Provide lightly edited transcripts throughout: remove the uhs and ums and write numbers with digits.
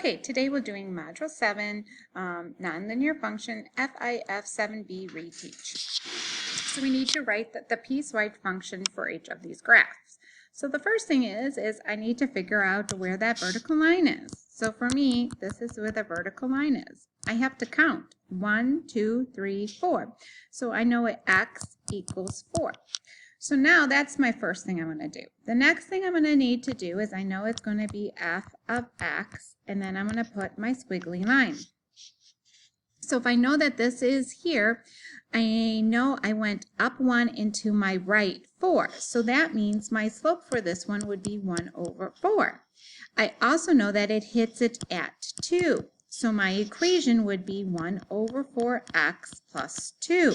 Okay, today we're doing Module 7, Nonlinear Function, F.IF.7b Reteach. So we need to write the piecewise function for each of these graphs. So the first thing is I need to figure out where that vertical line is. So for me, this is where the vertical line is. I have to count 1, 2, 3, 4. So I know it x equals 4. So now that's my first thing I'm going to do. The next thing I'm going to need to do is I know it's going to be f of x, and then I'm going to put my squiggly line. So if I know that this is here, I know I went up 1 into my right 4. So that means my slope for this one would be 1 over 4. I also know that it hits it at 2. So my equation would be 1 over 4x plus 2.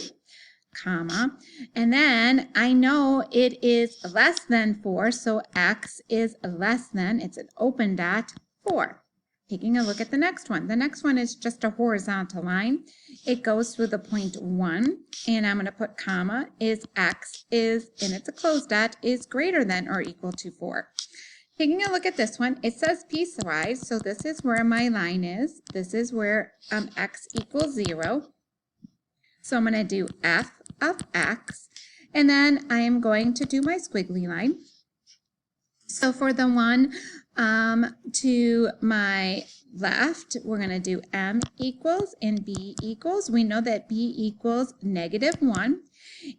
Comma, and then I know it is less than 4, so x is less than, it's an open dot, 4. Taking a look at the next one. The next one is just a horizontal line. It goes through the point 1, and I'm going to put comma, is x is, and it's a closed dot, is greater than or equal to 4. Taking a look at this one, it says piecewise, so this is where my line is. This is where x equals 0. So I'm going to do f of x, and then I am going to do my squiggly line. So for the one to my left, we're going to do m equals and b equals. We know that b equals -1,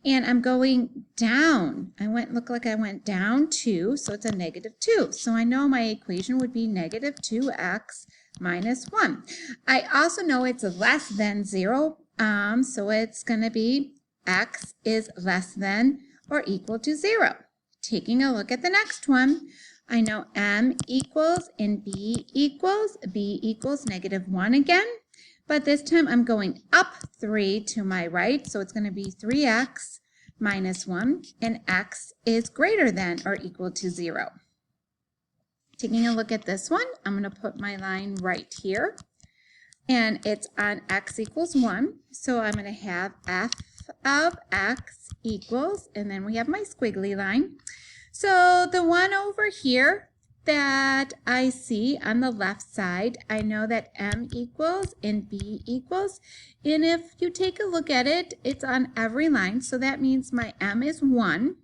and I'm going down. Look like I went down 2, so it's a -2. So I know my equation would be -2x minus 1. I also know it's less than 0. So it's going to be x is less than or equal to 0. Taking a look at the next one, I know m equals and b equals -1 again, but this time I'm going up 3 to my right, so it's going to be 3x minus 1, and x is greater than or equal to 0. Taking a look at this one, I'm going to put my line right here. And it's on x equals 1, so I'm going to have f of x equals, and then we have my squiggly line. So the one over here that I see on the left side, I know that m equals and b equals, and if you take a look at it, it's on every line, so that means my m is 1.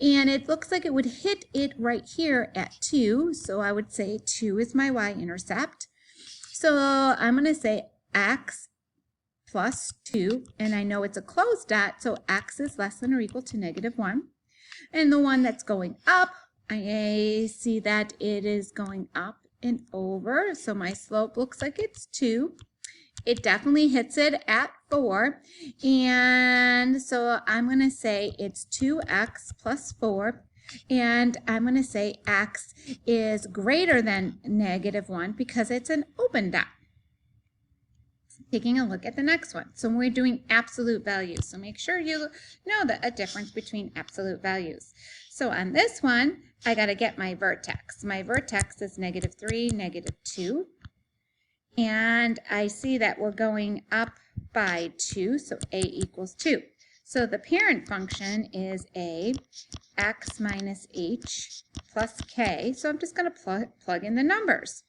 And it looks like it would hit it right here at 2, so I would say 2 is my y-intercept. So I'm going to say x plus 2, and I know it's a closed dot, so x is less than or equal to -1. And the one that's going up, I see that it is going up and over, so my slope looks like it's 2. It definitely hits it at 4, and so I'm going to say it's 2x plus 4. And I'm going to say x is greater than -1 because it's an open dot. Taking a look at the next one. So we're doing absolute values. So make sure you know a difference between absolute values. So on this one, I got to get my vertex. My vertex is -3, -2. And I see that we're going up by 2, so a equals 2. So the parent function is a x minus h plus k. So I'm just going to plug in the numbers.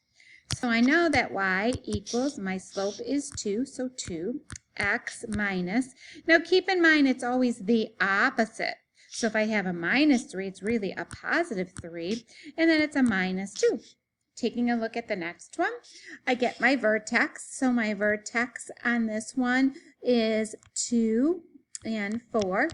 So I know that y equals, my slope is 2, so 2x minus. Now keep in mind it's always the opposite. So if I have a -3, it's really a +3, and then it's a -2. Taking a look at the next one, I get my vertex. So my vertex on this one is 2 and 4,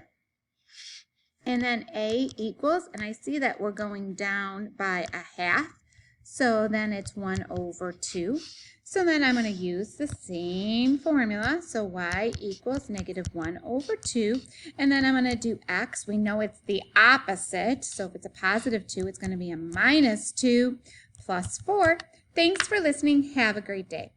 and then a equals, and I see that we're going down by a half, so then it's 1 over 2. So then I'm going to use the same formula, so y equals -1 over 2, and then I'm going to do x. We know it's the opposite, so if it's a +2, it's going to be a -2 plus 4. Thanks for listening. Have a great day.